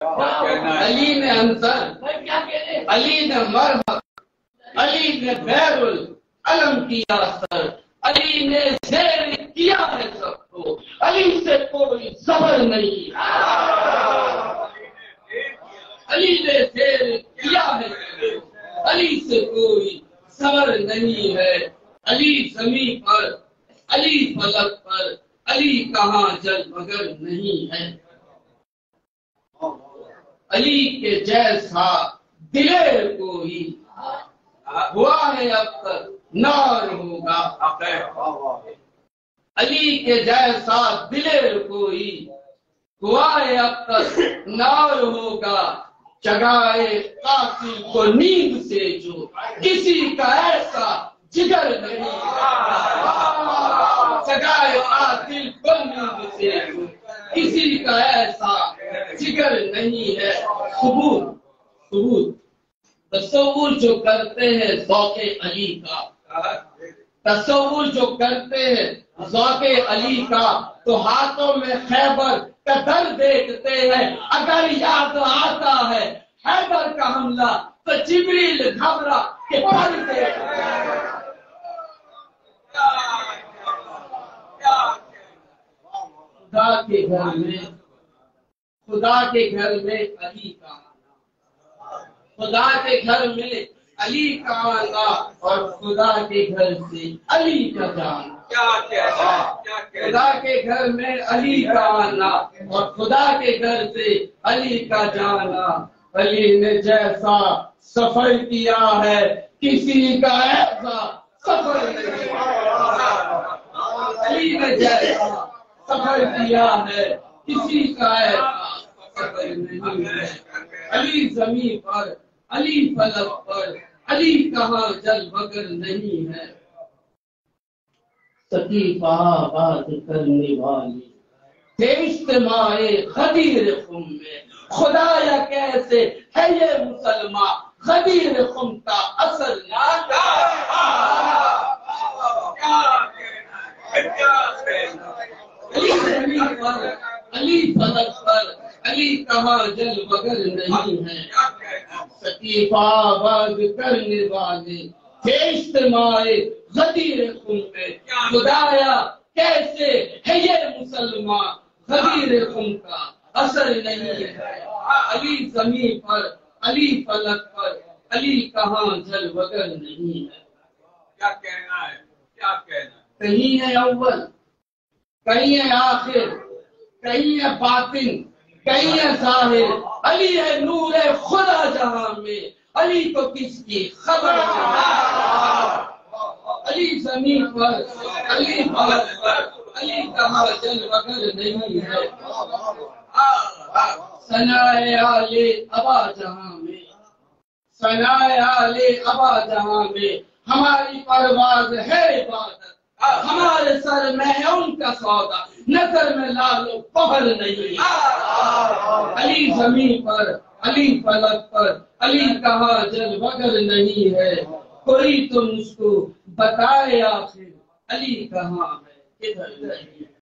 علی نے انصر، علی نے مرحب، علی نے بیر العلم کیا سر، علی نے زیر کیا ہے سب کو، علی سے کوئی صبر نہیں، علی نے زیر کیا ہے سب کو، علی سے کوئی صبر نہیں ہے، علی زمین پر، علی فلک پر، علی کہاں جل مگر نہیں ہے، علی کے جیسا دلیر کوئی ہوا ہے اب تک نار ہوگا، علی کے جیسا دلیر کوئی ہوا ہے اب تک نار ہوگا، جگائے قاتل کو نیند سے جو کسی کا ایسا جگر نہیں، جگائے قاتل کو نیند سے جو کسی کا ایسا جگر نہیں ہے، ثبوت تصور جو کرتے ہیں ذوق علی کا، تصور جو کرتے ہیں ذوق علی کا، تو ہاتھوں میں خیبر کا در دیکھتے ہیں، اگر یاد آتا ہے خیبر کا حملہ تو جبریل گھبرا کے پر دیکھتے ہیں، خدا کے گھر میں علی کا، خدا کے گھر میں علی کا آنا اور خدا کے گھر سے علی کا جانا، خدا کے گھر میں علی کا آنا اور خدا کے گھر سے علی کا جانا، علی نے جیسا سفر کیا ہے کسی کا ایسا سفر نہیں، علی نے جیسا سفر کیا ہے کسی کا ایسا سفر نہیں ہے، علی زمین پر، علی فلک پر، علی کہاں جل مگر نہیں ہے، سقیفہ آباد کرنے والی تھے اجتماع غدیر خم میں، خدایا کیسے ہے یہ مسلمان غدیر خم کا اثر نہ، علی زمین پر، علی فلک پر، علی کہاں جل مگر نہیں ہے، سقیفہ آباد کرنے والے تھے اجتماع غدیر خم میں، خدایا کیسے ہے یہ مسلمان غدیر خم کا اثر نہیں ہے، علی زمین پر، علی فلک پر، علی کہاں جل مگر نہیں ہے، کیا کہنا ہے، کیا کہنا ہے، کہیں ہے اول، کہیں ہے آخر، کہیں ہے باطن، کہیں ہے ظاہر، علی ہے نور خدا جہاں میں، علی کو کس کی خبر ہے، علی زمین پر، علی فلک پر، علی کہاں جل مگر نہیں ہے، ثنائے آل ابا جہاں میں، ثنائے آل ابا جہاں میں، ہماری پرواز ہے عبادت، ہمارے سر میں ہے ان کا سودا، نظر میں لال و فہر نہیں، علی زمین پر، علی فلک پر، علی کہاں جل مگر نہیں ہے، کوئی تو مجھ کو بتائے آخر علی کہاں ہے، کدھر گئی ہے۔